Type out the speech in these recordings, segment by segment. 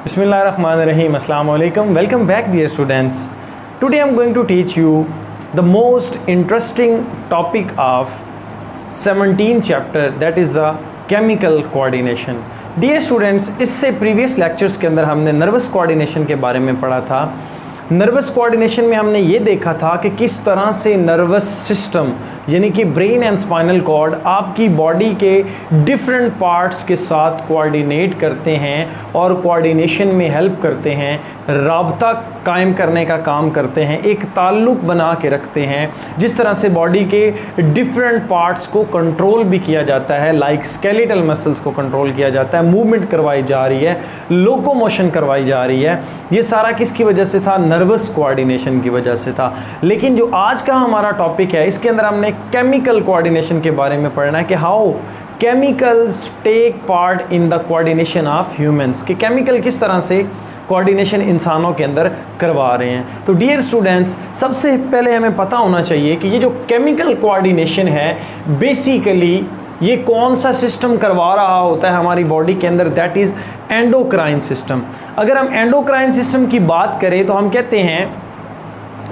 Bismillahirrahmanirrahim. Assalamu alaikum. Welcome back, dear students. Today I am going to teach you the most interesting topic of 17th chapter, that is the chemical coordination. Dear students, इससे previous lectures के अंदर हमने nervous coordination के बारे में पढ़ा था. Nervous coordination में हमने ये देखा था कि किस तरह से नर्वस सिस्टम यानी कि ब्रेन एंड स्पाइनल कॉर्ड आपकी बॉडी के डिफरेंट पार्ट्स के साथ कोऑर्डिनेट करते हैं और कोऑर्डिनेशन में हेल्प करते हैं, राबता कायम करने का काम करते हैं, एक ताल्लुक़ बना के रखते हैं. जिस तरह से बॉडी के डिफरेंट पार्ट्स को कंट्रोल भी किया जाता है, लाइक स्केलेटल मसल्स को कंट्रोल किया जाता है, मूवमेंट करवाई जा रही है, लोकोमोशन करवाई जा रही है. ये सारा किसकी वजह से था? नर्वस कोऑर्डिनेशन की वजह से था. लेकिन जो आज का हमारा टॉपिक है, इसके अंदर हमने केमिकल कोऑर्डिनेशन के बारे में पढ़ना है कि how chemicals take part in the coordination of humans, कि केमिकल किस तरह से कोऑर्डिनेशन इंसानों के अंदर करवा रहे हैं. तो डियर स्टूडेंट्स, सबसे पहले हमें पता होना चाहिए कि ये जो केमिकल कोऑर्डिनेशन है, बेसिकली ये कौन सा सिस्टम करवा रहा होता है हमारी बॉडी के अंदर, दैट इज़ एंडोक्राइन सिस्टम. अगर हम एंडोक्राइन सिस्टम की बात करें तो हम कहते हैं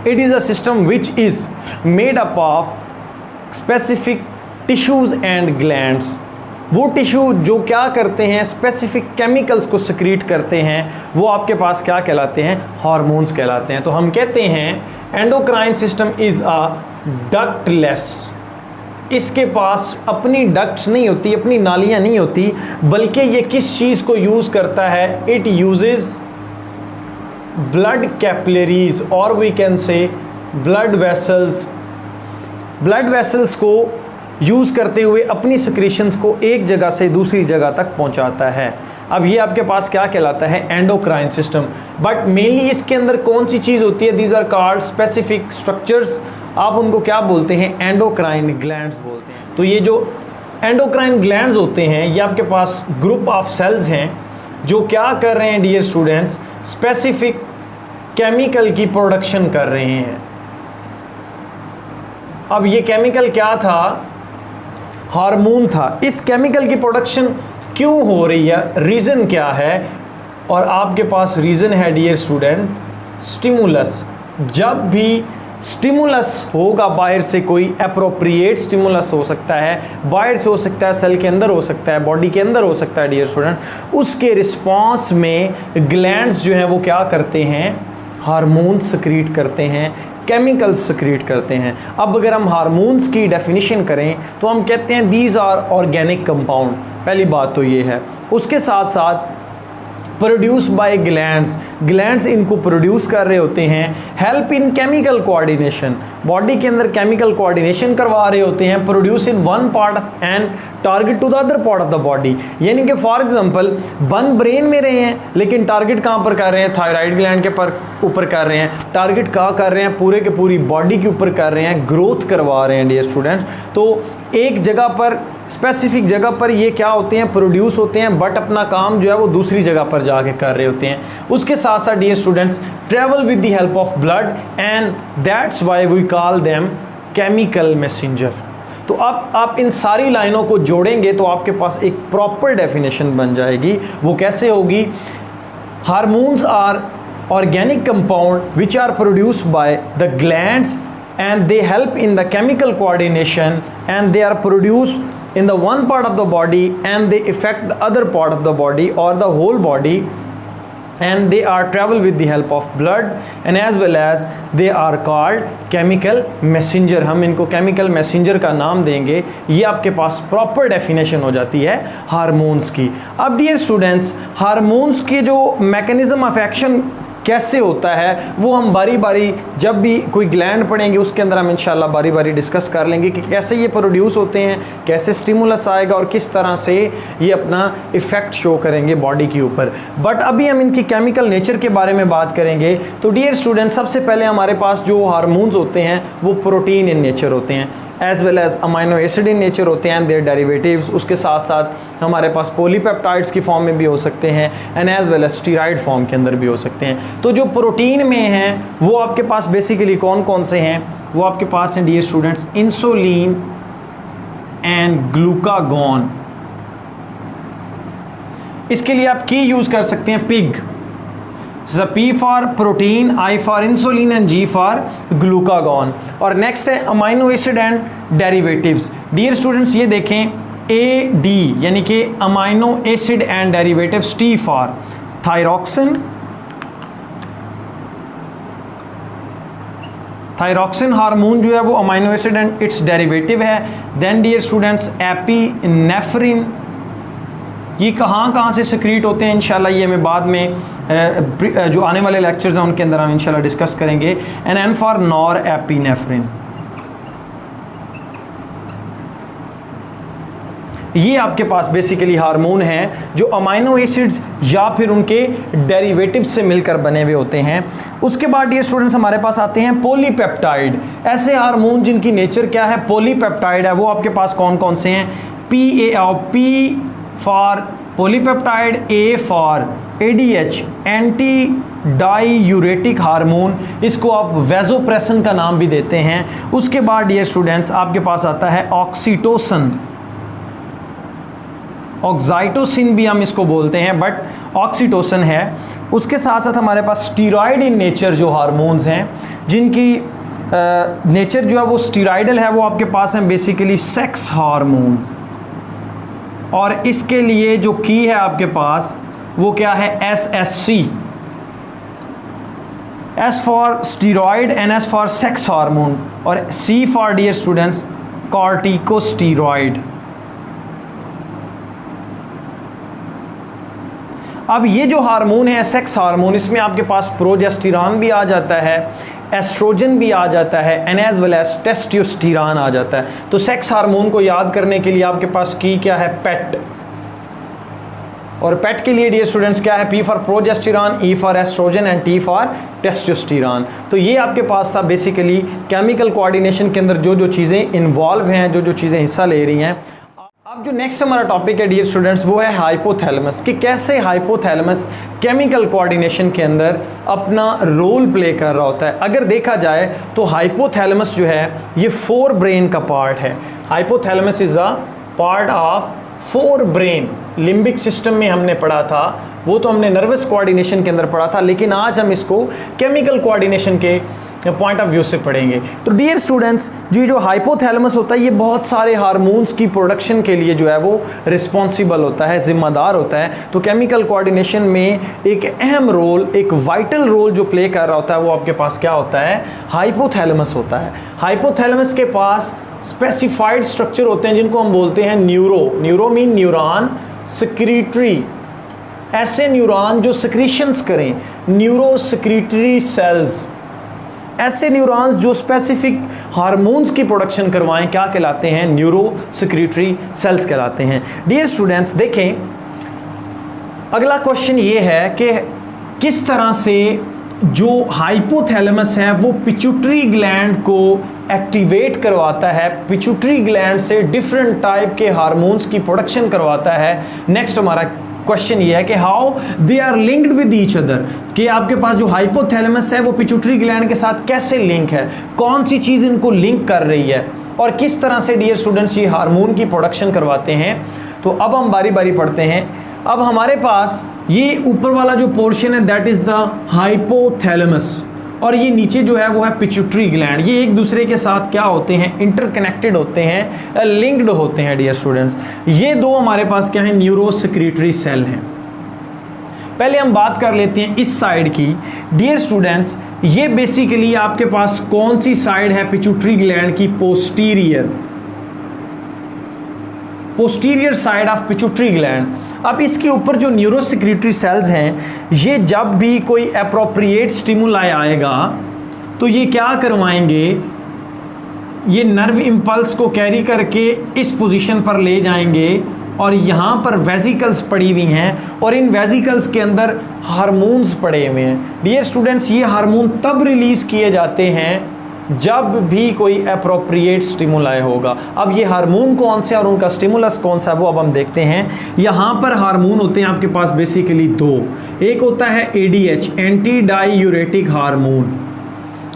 it is a system which is made up of specific tissues and glands. वो टिश्यू जो क्या करते हैं, स्पेसिफिक केमिकल्स को सिक्रीट करते हैं, वो आपके पास क्या कहलाते हैं? हार्मोन्स कहलाते हैं. तो हम कहते हैं endocrine system is a ductless. इसके पास अपनी डक्ट्स नहीं होती, अपनी नालियाँ नहीं होती, बल्कि ये किस चीज़ को यूज़ करता है? इट यूजेस ब्लड कैपिलरीज और we can say blood vessels. Blood vessels को यूज़ करते हुए अपनी सिक्रीशंस को एक जगह से दूसरी जगह तक पहुंचाता है. अब ये आपके पास क्या कहलाता है? Endocrine system. बट मेनली इसके अंदर कौन सी चीज़ होती है? These are called specific structures. आप उनको क्या बोलते हैं? एंडोक्राइन ग्लैंड्स बोलते हैं. तो ये जो एंडोक्राइन ग्लैंड्स होते हैं, ये आपके पास ग्रुप ऑफ सेल्स हैं जो क्या कर रहे हैं डियर स्टूडेंट्स? स्पेसिफिक केमिकल की प्रोडक्शन कर रहे हैं. अब ये केमिकल क्या था? हार्मोन था. इस केमिकल की प्रोडक्शन क्यों हो रही है? रीज़न क्या है? और आपके पास रीज़न है डियर स्टूडेंट, स्टिमुलस. जब भी स्टिमुलस होगा बाहर से, कोई अप्रोप्रिएट स्टिमुलस हो सकता है, बाहर से हो सकता है, सेल के अंदर हो सकता है, बॉडी के अंदर हो सकता है डियर स्टूडेंट, उसके रिस्पांस में ग्लैंड्स जो हैं वो क्या करते हैं? हार्मोन सिक्रीट करते हैं, केमिकल्स सिक्रीट करते हैं. अब अगर हम हार्मोन्स की डेफिनेशन करें तो हम कहते हैं दीज आर ऑर्गेनिक कंपाउंड. पहली बात तो ये है. उसके साथ साथ प्रोड्यूस बाय ग्लैंड्स. ग्लैंड्स इनको प्रोड्यूस कर रहे होते हैं. Help in chemical coordination. Body के अंदर केमिकल कोऑर्डिनेशन करवा रहे होते हैं. Produce in one part and target to the other part of the body. यानी कि फॉर एग्जांपल बन ब्रेन में रहे हैं, लेकिन टारगेट कहाँ पर कर रहे हैं? थायराइड ग्लैंड के ऊपर कर रहे हैं. टारगेट कहाँ कर रहे हैं? पूरे के पूरी बॉडी के ऊपर कर रहे हैं, ग्रोथ करवा रहे हैं डियर स्टूडेंट्स. तो एक जगह पर, स्पेसिफिक जगह पर ये क्या होते हैं? प्रोड्यूस होते हैं, बट अपना काम जो है वो दूसरी जगह पर जाके कर रहे होते हैं. उसके साथ साथ dear students travel with the help of blood and that's why we call them chemical messenger. तो अब आप इन सारी लाइनों को जोड़ेंगे तो आपके पास एक प्रॉपर डेफिनेशन बन जाएगी. वो कैसे होगी? Hormones are organic compound which are produced by the glands and they help in the chemical coordination and they are produced in the one part of the body and they affect the other part of the body or the whole body and they are travel with the help of blood and as well as they are called chemical messenger. हम इनको chemical messenger का नाम देंगे. ये आपके पास proper definition हो जाती है हार्मोन्स की. अब डियर स्टूडेंट्स, हार्मोन्स के जो मैकेनिज्म ऑफ एक्शन कैसे होता है वो हम बारी बारी जब भी कोई ग्लैंड पढ़ेंगे उसके अंदर हम इंशाल्लाह बारी बारी डिस्कस कर लेंगे कि कैसे ये प्रोड्यूस होते हैं, कैसे स्टिमुलस आएगा और किस तरह से ये अपना इफ़ेक्ट शो करेंगे बॉडी के ऊपर. बट अभी हम इनकी केमिकल नेचर के बारे में बात करेंगे. तो डियर स्टूडेंट, सबसे पहले हमारे पास जो हार्मोन्स होते हैं वो प्रोटीन इन नेचर होते हैं, as well as amino acid in nature होते हैं एंड देयर डेरिवेटिव्स. उसके साथ साथ हमारे पास पॉलीपेप्टाइड्स की फॉर्म में भी हो सकते हैं and as well as steroid form के अंदर भी हो सकते हैं. तो जो प्रोटीन में हैं वो आपके पास बेसिकली कौन कौन से हैं? वो आपके पास हैं dear students insulin and glucagon. इसके लिए आप की यूज़ कर सकते हैं pig. P for protein, I for insulin and G for glucagon. और नेक्स्ट है amino acid and derivatives. Dear students ये देखें AD यानी कि amino acid and derivatives, T for thyroxine, thyroxine hormone जो है वो amino acid and its derivative है। देन डियर स्टूडेंट्स एपिनेफ्रिन, ये कहाँ से सिक्रीट होते हैं इंशाल्लाह ये हमें बाद में जो आने वाले लेक्चर्स हैं उनके अंदर हम इंशाल्लाह डिस्कस करेंगे। And N for nor epinephrine. ये आपके पास बेसिकली हार्मोन हैं जो अमाइनो एसिड्स या फिर उनके डेरिवेटिव्स से मिलकर बने हुए होते हैं। उसके बाद डियर स्टूडेंट्स हमारे पास आते हैं पॉलीपेप्टाइड, ऐसे हार्मोन जिनकी नेचर क्या है, पॉलीपेप्टाइड है। वो आपके पास कौन कौन से हैं, P for polypeptide, A for ADH anti diuretic hormone, इसको आप वेजोप्रेसिन का नाम भी देते हैं। उसके बाद डियर स्टूडेंट्स आपके पास आता है ऑक्सीटोसिन, ऑक्साइटोसिन भी हम इसको बोलते हैं बट ऑक्सीटोसिन है। उसके साथ साथ हमारे पास स्टीरॉयड इन नेचर जो हार्मोन्स हैं जिनकी नेचर जो है वो स्टीरॉयडल है, वो आपके पास हैं बेसिकली सेक्स हार्मोन। और इसके लिए जो की है आपके पास वो क्या है, SSC, S for steroid and S for sex hormone, और C फॉर डियर स्टूडेंट्स कॉर्टिकोस्टीरॉयड। अब ये जो हार्मोन है सेक्स हार्मोन, इसमें आपके पास प्रोजेस्टेरॉन भी आ जाता है, एस्ट्रोजन भी आ जाता है and as well as testosterone आ जाता है। तो सेक्स हार्मोन को याद करने के लिए आपके पास की क्या है, पेट। और पेट के लिए डियर स्टूडेंट्स क्या है, P for progesterone, E for estrogen and T for testosterone. तो ये आपके पास था बेसिकली केमिकल कोऑर्डिनेशन के अंदर जो जो चीज़ें इन्वॉल्व हैं, जो जो चीज़ें हिस्सा ले रही हैं। अब जो नेक्स्ट हमारा टॉपिक है डियर स्टूडेंट्स वो है हाइपोथैलेमस, कि कैसे हाइपोथैलेमस केमिकल कोऑर्डिनेशन के अंदर अपना रोल प्ले कर रहा होता है। अगर देखा जाए तो हाइपोथैलेमस जो है ये 4 ब्रेन का पार्ट है। Hypothalamus is a part of 4 brain. Limbic system में हमने पढ़ा था, वो तो हमने नर्वस कोऑर्डिनेशन के अंदर पढ़ा था, लेकिन आज हम इसको केमिकल कोऑर्डिनेशन के पॉइंट ऑफ व्यू से पढ़ेंगे। तो डियर स्टूडेंट्स जो हाइपोथैलेमस होता है ये बहुत सारे हार्मोन्स की प्रोडक्शन के लिए जो है वो रिस्पॉन्सिबल होता है, जिम्मेदार होता है। तो केमिकल कोऑर्डिनेशन में एक अहम रोल, एक वाइटल रोल जो प्ले कर रहा होता है वो आपके पास क्या होता है, हाइपोथैलेमस होता है। हाइपोथैलेमस के पास स्पेसिफाइड स्ट्रक्चर होते हैं जिनको हम बोलते हैं न्यूरो मीन न्यूरॉन, सिक्रीटरी, ऐसे न्यूरॉन जो सिक्रीशंस करें, न्यूरो सिक्रीटरी सेल्स, ऐसे न्यूरॉन्स जो स्पेसिफिक हार्मोन्स की प्रोडक्शन करवाएं क्या कहलाते हैं, न्यूरो सिक्रीटरी सेल्स कहलाते हैं। डियर स्टूडेंट्स देखें अगला क्वेश्चन ये है कि किस तरह से जो हाइपोथैलेमस है वो पिट्यूटरी ग्लैंड को एक्टिवेट करवाता है, पिट्यूटरी ग्लैंड से डिफरेंट टाइप के हार्मोन्स की प्रोडक्शन करवाता है। नेक्स्ट हमारा क्वेश्चन ये है कि how they are linked with each other, कि आपके पास जो हाइपोथैलेमस है वो पिट्यूटरी ग्लैंड के साथ कैसे लिंक है, कौन सी चीज़ इनको लिंक कर रही है और किस तरह से डियर स्टूडेंट्स ये हार्मोन की प्रोडक्शन करवाते हैं। तो अब हम बारी बारी पढ़ते हैं। अब हमारे पास ये ऊपर वाला जो पोर्शन है दैट इज़ द हाइपोथैलेमस, और ये नीचे जो है वो है पिट्यूटरी ग्लैंड। ये एक दूसरे के साथ क्या होते हैं, इंटरकनेक्टेड होते हैं, लिंक्ड होते हैं डियर स्टूडेंट्स। ये दो हमारे पास क्या है, न्यूरो सिक्रीटरी सेल हैं। पहले हम बात कर लेते हैं इस साइड की। डियर स्टूडेंट्स ये बेसिकली आपके पास कौन सी साइड है पिट्यूटरी ग्लैंड की, posterior side of pituitary gland. अब इसके ऊपर जो न्यूरो सिक्रीटरी सेल्स हैं ये जब भी कोई एप्रोप्रिएट स्टिमुलाई आएगा तो ये क्या करवाएंगे, ये नर्व इम्पल्स को कैरी करके इस पोजीशन पर ले जाएंगे और यहाँ पर वेजिकल्स पड़ी हुई हैं और इन वेजिकल्स के अंदर हार्मोन्स पड़े हुए हैं। डियर स्टूडेंट्स ये हार्मोन तब रिलीज किए जाते हैं जब भी कोई एप्रोप्रिएट स्टिमुलाई होगा। अब ये हार्मोन कौन से और उनका स्टिमुलस कौन सा है वो अब हम देखते हैं। यहाँ पर हार्मोन होते हैं आपके पास बेसिकली दो, एक होता है ADH एंटी डाईयूरेटिक हार्मोन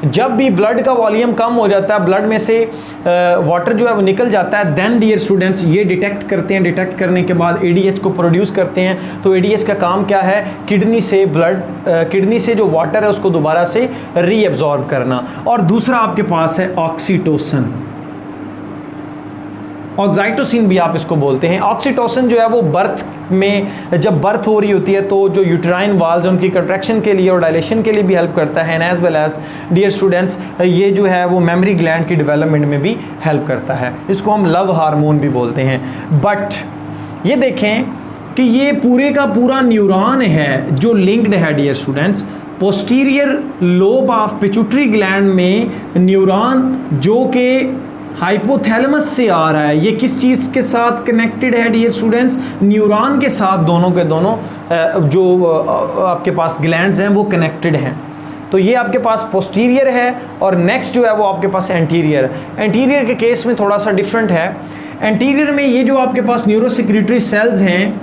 जब भी ब्लड का वॉल्यूम कम हो जाता है, ब्लड में से वाटर जो है वो निकल जाता है, देन डियर स्टूडेंट्स ये डिटेक्ट करते हैं, डिटेक्ट करने के बाद एडीएच को प्रोड्यूस करते हैं। तो एडीएच का काम क्या है, किडनी से किडनी से जो वाटर है उसको दोबारा से रीअब्जॉर्ब करना। और दूसरा आपके पास है ऑक्सीटोसिन, ऑक्साइटोसिन भी आप इसको बोलते हैं। ऑक्सीटोसिन जो है वो बर्थ में, जब बर्थ हो रही होती है तो जो यूट्राइन वाल्स उनकी कंट्रैक्शन के लिए और डायलेशन के लिए भी हेल्प करता है, and as well as dear students ये जो है वो मेमोरी ग्लैंड की डेवलपमेंट में भी हेल्प करता है। इसको हम लव हार्मोन भी बोलते हैं। बट ये देखें कि ये पूरे का पूरा न्यूरॉन है जो लिंक्ड है dear students, posterior lobe of pituitary gland में न्यूरॉन जो कि हाइपोथैलेमस से आ रहा है, ये किस चीज़ के साथ कनेक्टेड है डियर स्टूडेंट्स, न्यूरॉन के साथ, दोनों के दोनों जो आपके पास ग्लैंड्स हैं वो कनेक्टेड हैं। तो ये आपके पास पोस्टीरियर है और नेक्स्ट जो है वो आपके पास एंटीरियर है। एंटीरियर के केस में थोड़ा सा डिफरेंट है। एंटीरियर में ये जो आपके पास न्यूरोसेक्रेटरी सेल्स हैं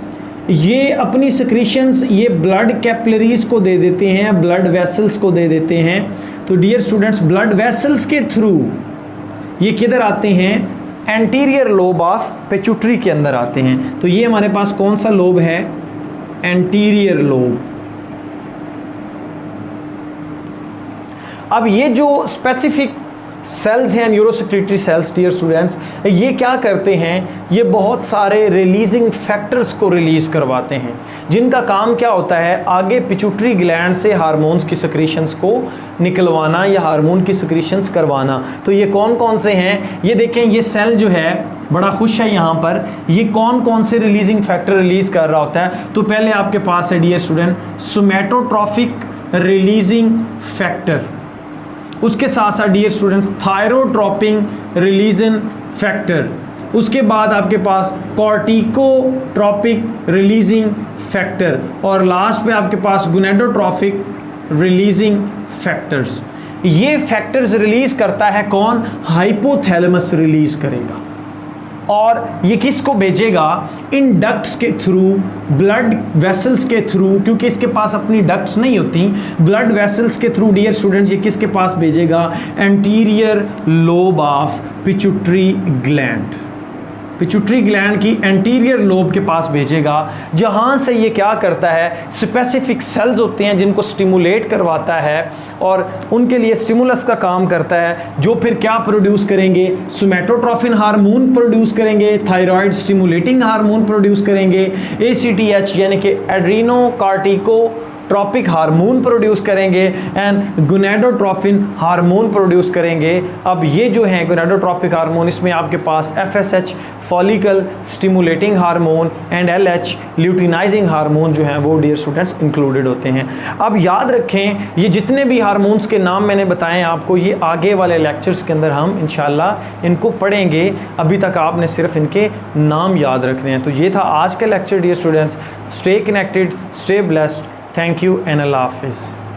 ये अपनी सिक्रीशंस ये ब्लड कैपिलरीज को दे देते हैं, ब्लड वेसल्स को दे देते हैं। तो डियर स्टूडेंट्स ब्लड वेसल्स के थ्रू ये किधर आते हैं, एंटीरियर लोब ऑफ पिट्यूटरी के अंदर आते हैं। तो ये हमारे पास कौन सा लोब है, एंटीरियर लोब। अब ये जो स्पेसिफिक सेल्स हैं न्यूरोसेक्रेटरी सेल्स डियर स्टूडेंट्स, ये क्या करते हैं, ये बहुत सारे रिलीजिंग फैक्टर्स को रिलीज़ करवाते हैं जिनका काम क्या होता है, आगे पिट्यूटरी ग्लैंड से हार्मोन्स की सिक्रीशंस को निकलवाना या हार्मोन की सिक्रीशंस करवाना। तो ये कौन कौन से हैं, ये देखें, ये सेल जो है बड़ा खुश है यहाँ पर, ये कौन कौन से रिलीजिंग फैक्टर रिलीज़ कर रहा होता है। तो पहले आपके पास है dear student somatotrophic releasing factor, उसके साथ साथ dear students thyrotropin releasing factor, उसके बाद आपके पास कॉर्टिकोट्रोपिक रिलीजिंग फैक्टर और लास्ट पे आपके पास गोनेडोट्रोपिक रिलीजिंग फैक्टर्स। ये फैक्टर्स रिलीज करता है कौन, हाइपोथैलेमस रिलीज करेगा और ये किसको भेजेगा, इन डक्ट्स के थ्रू, ब्लड वेसल्स के थ्रू, क्योंकि इसके पास अपनी डक्ट्स नहीं होती, ब्लड वेसल्स के थ्रू डियर स्टूडेंट्स ये किसके पास भेजेगा, anterior lobe of pituitary gland, pituitary gland की एंटीरियर लोब के पास भेजेगा, जहाँ से ये क्या करता है, स्पेसिफिक सेल्स होते हैं जिनको स्टिमुलेट करवाता है और उनके लिए स्टिमुलस का काम करता है, जो फिर क्या प्रोड्यूस करेंगे, सोमैटोट्रोपिन हार्मोन प्रोड्यूस करेंगे, थायराइड स्टिमुलेटिंग हार्मोन प्रोड्यूस करेंगे, ACTH यानी कि एड्रीनो कार्टिको ट्रॉपिक हार्मोन प्रोड्यूस करेंगे एंड गोनेडोट्रोपिन हार्मोन प्रोड्यूस करेंगे। अब ये जो है गोनेडोट्रोपिक हार्मोन, इसमें आपके पास FSH follicle stimulating hormone and LH luteinizing hormone जो हैं वो डियर स्टूडेंट्स इंक्लूडेड होते हैं। अब याद रखें ये जितने भी हार्मोन्स के नाम मैंने बताए आपको, ये आगे वाले लेक्चर्स के अंदर हम इंशाल्लाह इनको पढ़ेंगे, अभी तक आपने सिर्फ इनके नाम याद रखने हैं। तो ये था आज का lecture dear students. Stay connected, stay blessed, thank you and अल्लाह हाफिज़।